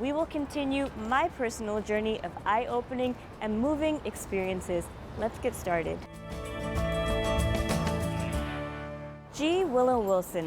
we will continue my personal journey of eye-opening and moving experiences. Let's get started. G. Willow Wilson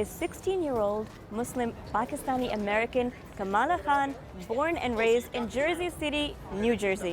is 16-year-old Muslim Pakistani American Kamala Khan, born and raised in Jersey City, New Jersey.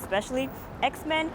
especially X-Men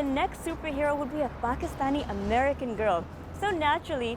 the next superhero would be a Pakistani American girl. So naturally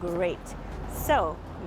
great. So,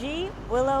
G. Willow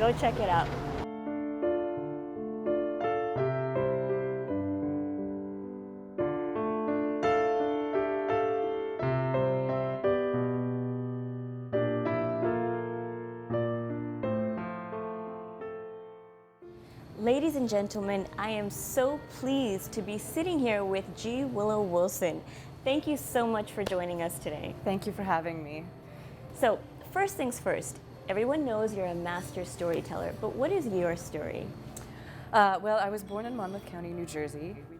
Go check it out. Ladies and gentlemen, I am so pleased to be sitting here with G. Willow Wilson. Thank you so much for joining us today. Thank you for having me. So, first things first, everyone knows you're a master storyteller, but what is your story? Well, I was born in Monmouth County, New Jersey.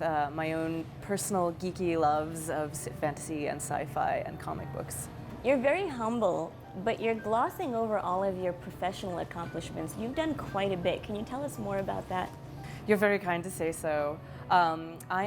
With my own personal geeky loves of fantasy and sci-fi and comic books. You're very humble, but you're glossing over all of your professional accomplishments. You've done quite a bit. Can you tell us more about that? You're very kind to say so. I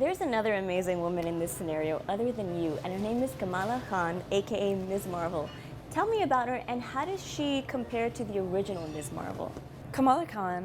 There's another amazing woman in this scenario other than you, and her name is Kamala Khan, aka Ms. Marvel. Tell me about her and how does she compare to the original Ms. Marvel? Kamala Khan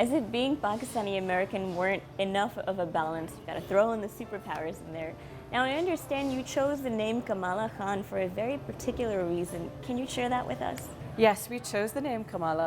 As if being Pakistani American weren't enough of a balance, you gotta throw in the superpowers in there. Now I understand you chose the name Kamala Khan for a very particular reason. Can you share that with us? Yes, we chose the name Kamala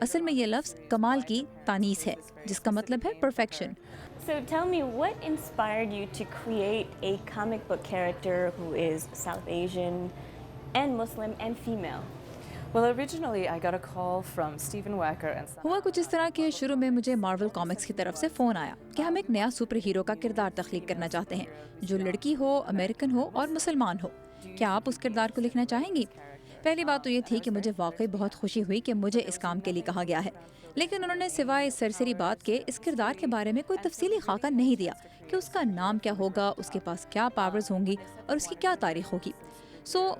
اصل میں یہ لفظ کمال کی تانیث ہے جس کا مطلب ہے perfection. So tell me, what inspired you to create a comic book character who is South Asian and Muslim and female? Well, originally I got a call from Stephen Wacker and ہوا کچھ اس طرح کہ شروع میں مجھے marvel comics کی طرف سے فون آیا کہ ہم ایک نیا سپر ہیرو کا کردار تخلیق کرنا چاہتے ہیں جو لڑکی ہو، امریکن ہو اور مسلمان ہو. کیا آپ اس کردار کو لکھنا چاہیں گی؟ پہلی بات تو یہ تھی کہ مجھے واقعی بہت خوشی ہوئی کہ مجھے اس کام کے لیے کہا گیا ہے، لیکن انہوں نے سوائے اس سرسری بات کے اس کردار کے بارے میں کوئی تفصیلی خاکہ نہیں دیا کہ اس کا نام کیا ہوگا، اس کے پاس کیا پاورز ہوں گی اور اس کی کیا تاریخ ہوگی.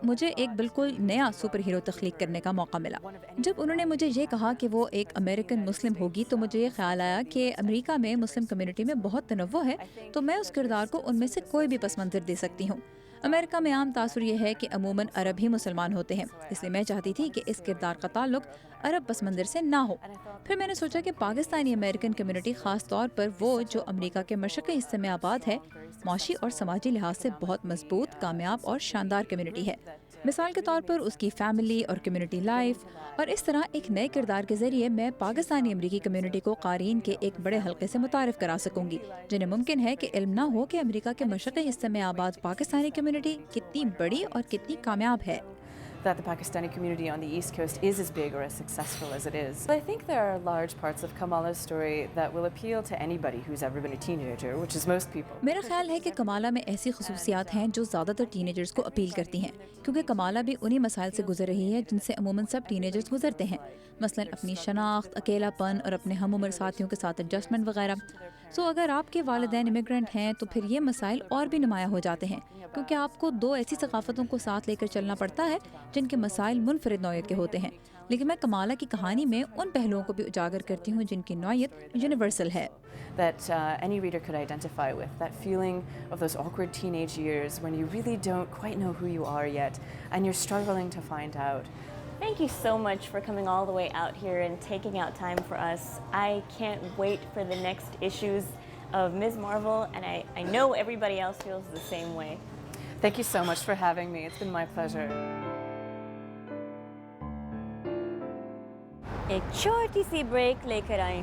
مجھے ایک بالکل نیا سپر ہیرو تخلیق کرنے کا موقع ملا. جب انہوں نے مجھے یہ کہا کہ وہ ایک امریکن مسلم ہوگی تو مجھے یہ خیال آیا کہ امریکہ میں مسلم کمیونٹی میں بہت تنوع ہے، تو میں اس کردار کو ان میں سے کوئی بھی پس منظر دے سکتی ہوں. امریکہ میں عام تاثر یہ ہے کہ عموماً عرب ہی مسلمان ہوتے ہیں، اس لیے میں چاہتی تھی کہ اس کردار کا تعلق عرب پس منظر سے نہ ہو. پھر میں نے سوچا کہ پاکستانی امریکن کمیونٹی خاص طور پر وہ جو امریکہ کے مشرقی حصے میں آباد ہے، معاشی اور سماجی لحاظ سے بہت مضبوط، کامیاب اور شاندار کمیونٹی ہے. مثال کے طور پر اس کی فیملی اور کمیونٹی لائف، اور اس طرح ایک نئے کردار کے ذریعے میں پاکستانی امریکی کمیونٹی کو قارئین کے ایک بڑے حلقے سے متعارف کرا سکوں گی جنہیں ممکن ہے کہ علم نہ ہو کہ امریکہ کے مشرقی حصے میں آباد پاکستانی کمیونٹی کتنی بڑی اور کتنی کامیاب ہے. that the Pakistani community on the East Coast is as big or as successful as it is. I think there are large parts of Kamala's story that will appeal to anybody who's ever been a teenager, which is most people. میرا خیال ہے کہ کمالا میں ایسی خصوصیات ہیں جو زیادہ تر ٹین ایجرز کو اپیل کرتی ہیں، کیونکہ کمالا بھی انہی مسائل سے گزر رہی ہے جن سے عموماً سب ٹین ایجرز گزرتے ہیں، مثلاً اپنی شناخت، اکیلا پن اور اپنے ہم عمر ساتھیوں کے ساتھ ایڈجسٹمنٹ وغیرہ. اگر آپ کے والدین امیگرینٹ ہیں تو پھر یہ مسائل اور بھی نمایاں ہو جاتے ہیں، کیونکہ آپ کو دو ایسی ثقافتوں کو ساتھ لے کر چلنا پڑتا ہے جن کے مسائل منفرد نوعیت کے ہوتے ہیں. لیکن میں کمالا کی کہانی میں ان پہلوؤں کو بھی اجاگر کرتی ہوں جن کی نوعیت یونیورسل ہے. That any reader could identify with, that feeling of those awkward teenage years when you really don't quite know who you are yet and you're struggling to find out. Thank you so much for coming all the way out here and taking out time for us. I can't wait for the next issues of Ms. Marvel, and I know everybody else feels the same way. Thank you so much for having me. It's been my pleasure. ایک چھوٹی سی break لے کر آئیں.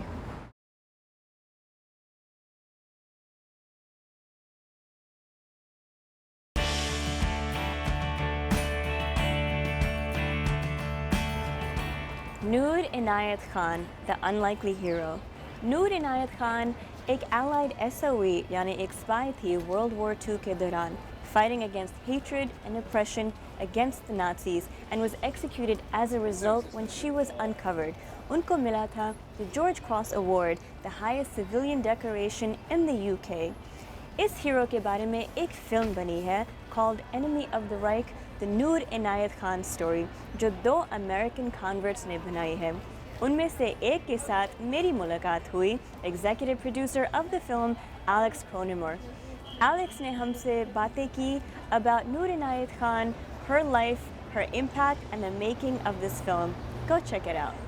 نور عنایت Khan, the unlikely hero. نور عنایت خان ایک allied SOE یعنی ایک spy تھی World War II کے دوران, fighting against hatred and oppression against the Nazis, and was executed as a result when she was uncovered. ان کو ملا تھا the George Cross Award, the highest civilian decoration in the UK. اس hero کے بارے میں ایک فلم بنی ہے called Enemy of the Reich, the Noor Inayat Khan story, جو 2 امریکن converts نے بنائی ہے. ان میں سے ایک کے ساتھ میری ملاقات ہوئی, executive producer of the film Alex Kronemer. Alex نے ہم سے باتیں کی about Noor Inayat Khan, her life, her impact, and the making of this film. Go check it out.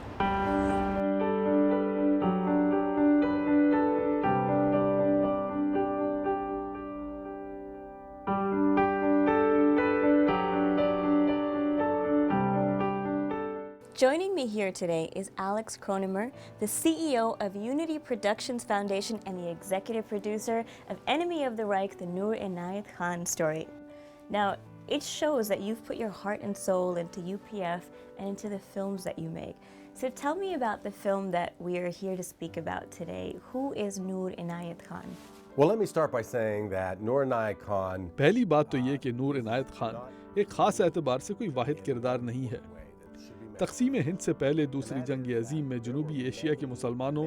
Joining me here today is Alex Kronimer, the CEO of Unity Productions Foundation and the executive producer of Enemy of the Reich, the Noor Inayat Khan story. Now, it shows that you've put your heart and soul into UPF and into the films that you make. So tell me about the film that we are here to speak about today. Who is Noor Inayat Khan? Well, let me start by saying that Noor Inayat Khan پہلی بات تو یہ کہ نور عنایت خان ایک خاص اعتبار سے کوئی واحد کردار نہیں ہے. تقسیم ہند سے پہلے دوسری جنگ عظیم میں جنوبی ایشیا کے مسلمانوں،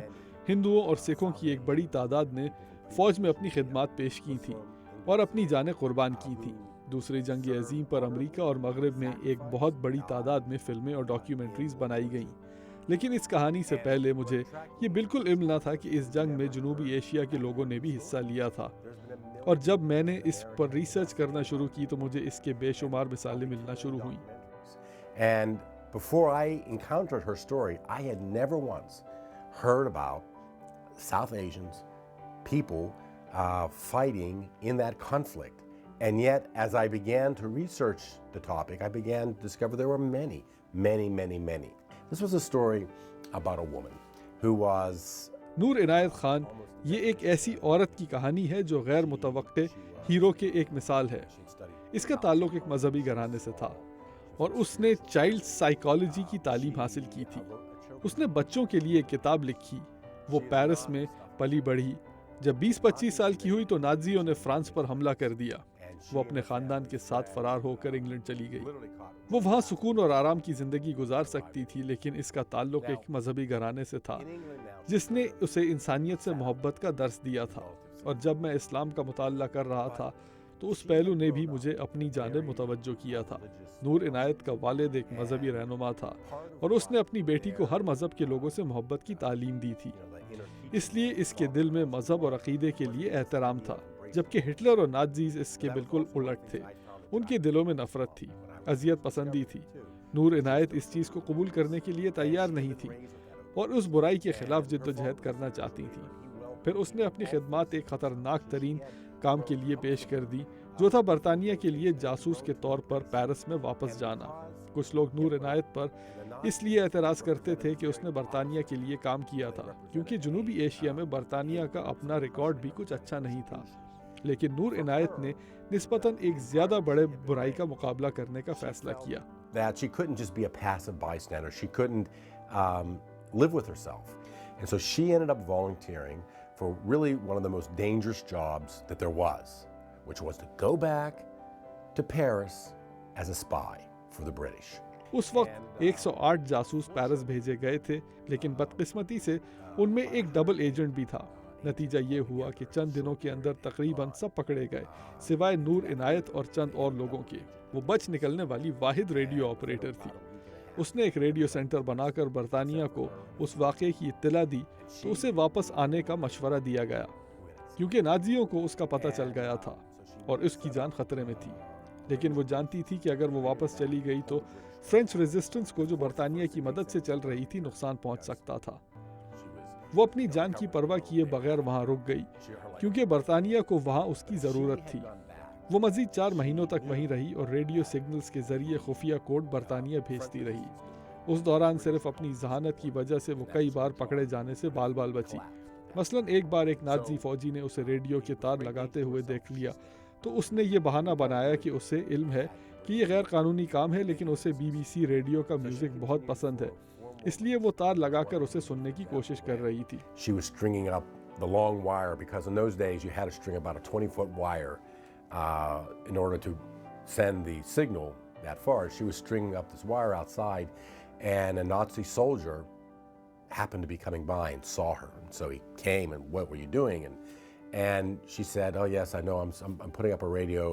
ہندوؤں اور سکھوں کی ایک بڑی تعداد نے فوج میں اپنی خدمات پیش کی تھیں اور اپنی جانیں قربان کی تھیں. دوسری جنگ عظیم پر امریکہ اور مغرب میں ایک بہت بڑی تعداد میں فلمیں اور ڈاکیومنٹریز بنائی گئیں. لیکن اس کہانی سے پہلے مجھے یہ بالکل علم نہ تھا کہ اس جنگ میں جنوبی ایشیا کے لوگوں نے بھی حصہ لیا تھا. اور جب میں نے اس پر ریسرچ کرنا شروع کی تو مجھے اس کے بے شمار مثالیں ملنا شروع ہوئیں. And before I encountered her story, I had never once heard about South Asians, people fighting in that conflict. And yet, as I began to research the topic, I began to discover there were many. This was a story about a woman who was نور عنایت خان یہ ایک ایسی عورت کی کہانی ہے جو غیر متوقع ہیرو کے ایک مثال ہے. اس کا تعلق ایک مذہبی گھرانے سے تھا اور اس نے چائلڈ سائیکالوجی کی تعلیم حاصل کی تھی. اس نے بچوں کے لیے ایک کتاب لکھی. وہ پیرس میں پلی بڑھی. جب 20-25 سال کی ہوئی تو نازیوں نے فرانس پر حملہ کر دیا. وہ اپنے خاندان کے ساتھ فرار ہو کر انگلینڈ چلی گئی. وہ وہاں سکون اور آرام کی زندگی گزار سکتی تھی، لیکن اس کا تعلق ایک مذہبی گھرانے سے تھا جس نے اسے انسانیت سے محبت کا درس دیا تھا. اور جب میں اسلام کا مطالعہ کر رہا تھا تو اس پہلو نے بھی مجھے اپنی جانب متوجہ کیا تھا. نور عنایت کا والد ایک مذہبی رہنما تھا اور اس نے اپنی بیٹی کو ہر مذہب کے لوگوں سے محبت کی تعلیم دی تھی. اس لیے اس کے دل میں مذہب اور عقیدے کے لیے احترام تھا، جبکہ ہٹلر اور نازیز اس کے بالکل الٹ تھے. ان کے دلوں میں نفرت تھی، اذیت پسندی تھی. نور عنایت اس چیز کو قبول کرنے کے لیے تیار نہیں تھی اور اس برائی کے خلاف جد و جہد کرنا چاہتی تھی. پھر اس نے اپنی خدمات ایک خطرناک ترین کام کے لیے پیش کر دی، جو تھا برطانیہ کے لیے جاسوس کے طور پر پیرس میں واپس جانا. کچھ لوگ نور عنایت پر اس لیے اعتراض کرتے تھے کہ اس نے برطانیہ کے لیے کام کیا تھا، کیونکہ جنوبی ایشیا میں برطانیہ کا اپنا ریکارڈ بھی کچھ اچھا نہیں تھا. لیکن نور عنایت نے نسبتاً ایک زیادہ بڑے برائی کا مقابلہ کرنے کا فیصلہ کیا. that she couldn't just be a passive bystander. She couldn't live with herself. And so she ended up volunteering for really one of the most dangerous jobs that there was, which was to go back to Paris as a spy for the British. اس وقت 108 جاسوس Paris بھیجے گئے تھے، لیکن بدقسمتی سے ان میں ایک ڈبل ایجنٹ بھی تھا. نتیجہ یہ ہوا کہ چند دنوں کے اندر تقریباً سب پکڑے گئے سوائے نور عنایت اور چند اور لوگوں کے. وہ بچ نکلنے والی واحد ریڈیو آپریٹر تھی. اس نے ایک ریڈیو سینٹر بنا کر برطانیہ کو اس واقعے کی اطلاع دی تو اسے واپس آنے کا مشورہ دیا گیا، کیونکہ نازیوں کو اس کا پتہ چل گیا تھا اور اس کی جان خطرے میں تھی. لیکن وہ جانتی تھی کہ اگر وہ واپس چلی گئی تو فرینچ ریزسٹنس کو جو برطانیہ کی مدد سے چل رہی تھی نقصان پہنچ سکتا تھا. وہ اپنی جان کی پرواہ کیے بغیر وہاں رک گئی کیونکہ برطانیہ کو وہاں اس کی ضرورت تھی. وہ مزید 4 مہینوں تک وہیں رہی اور ریڈیو سگنلز کے ذریعے خفیہ کوڈ برطانیہ بھیجتی رہی. اس دوران صرف اپنی ذہانت کی وجہ سے وہ کئی بار پکڑے جانے سے بال بال بچی. مثلا ایک بار ایک نازی فوجی نے اسے ریڈیو کے تار لگاتے ہوئے دیکھ لیا تو اس نے یہ بہانہ بنایا کہ اسے علم ہے کہ یہ غیر قانونی کام ہے، لیکن اسے BBC ریڈیو کا میوزک بہت پسند ہے، اس لیے وہ تار لگا کر اسے سننے کی کوشش کر رہی تھی. She was stringing up the long wire because in those days you had to string about a 20-foot wire in order to send the signal that far. She was stringing up this wire outside, and a Nazi soldier happened to be coming by and saw her. And so he came and, "What were you doing?" And she said, "Oh yes, I know I'm putting up a radio,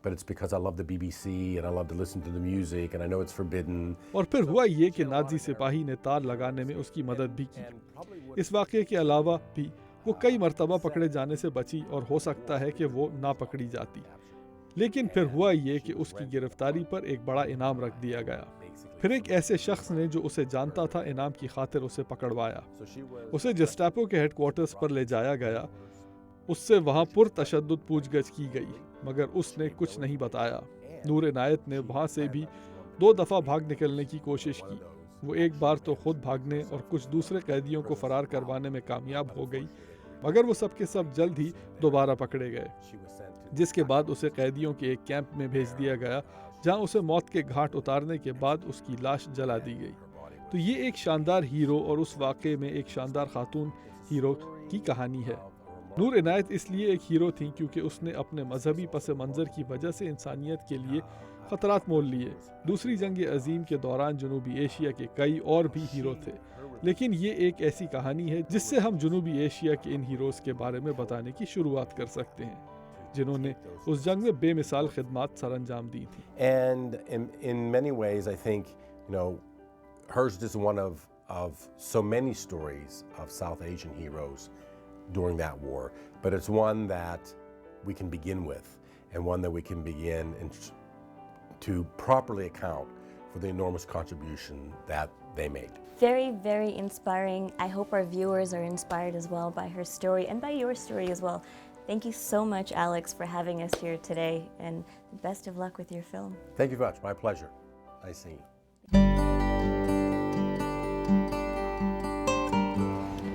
but it's because I love the BBC and I love to listen to the music and I know it's forbidden." اور پھر ہوا یہ کہ Nazi سپاہی نے تار لگانے میں اس کی مدد بھی کی. اس واقعے کے علاوہ بھی وہ کئی مرتبہ پکڑے جانے سے بچی اور ہو سکتا ہے کہ وہ نہ پکڑی جاتی. لیکن پھر ہوا یہ کہ اس کی گرفتاری پر ایک بڑا انعام رکھ دیا گیا. پھر ایک ایسے شخص نے جو اسے جانتا تھا انعام کی خاطر اسے پکڑوایا. اسے جسٹاپو کے ہیڈ کوارٹرز پر لے جایا گیا. اس سے وہاں پر تشدد پوچھ گچھ کی گئی مگر اس نے کچھ نہیں بتایا. نور عنایت نے وہاں سے بھی 2 دفعہ بھاگ نکلنے کی کوشش کی. وہ ایک بار تو خود بھاگنے اور کچھ دوسرے قیدیوں کو فرار کروانے میں کامیاب ہو گئی، مگر وہ سب کے سب جلد ہی دوبارہ پکڑے گئے، جس کے بعد اسے قیدیوں کے ایک کیمپ میں بھیج دیا گیا جہاں اسے موت کے گھاٹ اتارنے کے بعد اس کی لاش جلا دی گئی. تو یہ ایک شاندار ہیرو اور اس واقعے میں ایک شاندار خاتون ہیرو کی کہانی ہے. نور عنایت اس لیے ایک ہیرو تھیں کیونکہ اس نے اپنے مذہبی پس منظر کی وجہ سے انسانیت کے لیے خطرات مول لیے. دوسری جنگ عظیم کے دوران جنوبی ایشیا کے کئی اور بھی ہیرو تھے، لیکن یہ ایک ایسی کہانی ہے جس سے ہم جنوبی ایشیا کے ان ہیروز کے بارے میں بتانے کی شروعات کر سکتے ہیں جنہوں نے اس جنگ میں بے مثال خدمات سر انجام دی تھی. And in many ways, I think, hers is one of so many stories of South Asian heroes during that war, but it's one that we can begin with and one that we can begin to properly account for the enormous contribution that they made. Very, very inspiring. I hope our viewers are inspired as well by her story and by your story as well. Thank you so much, Alex, for having us here today, and best of luck with your film. Thank you very much. My pleasure. Nice seeing you.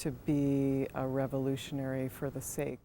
to be a revolutionary for the sake.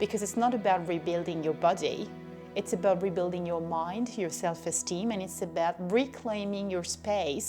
Because it's not about rebuilding your body, it's about rebuilding your mind, your self-esteem, and it's about reclaiming your space.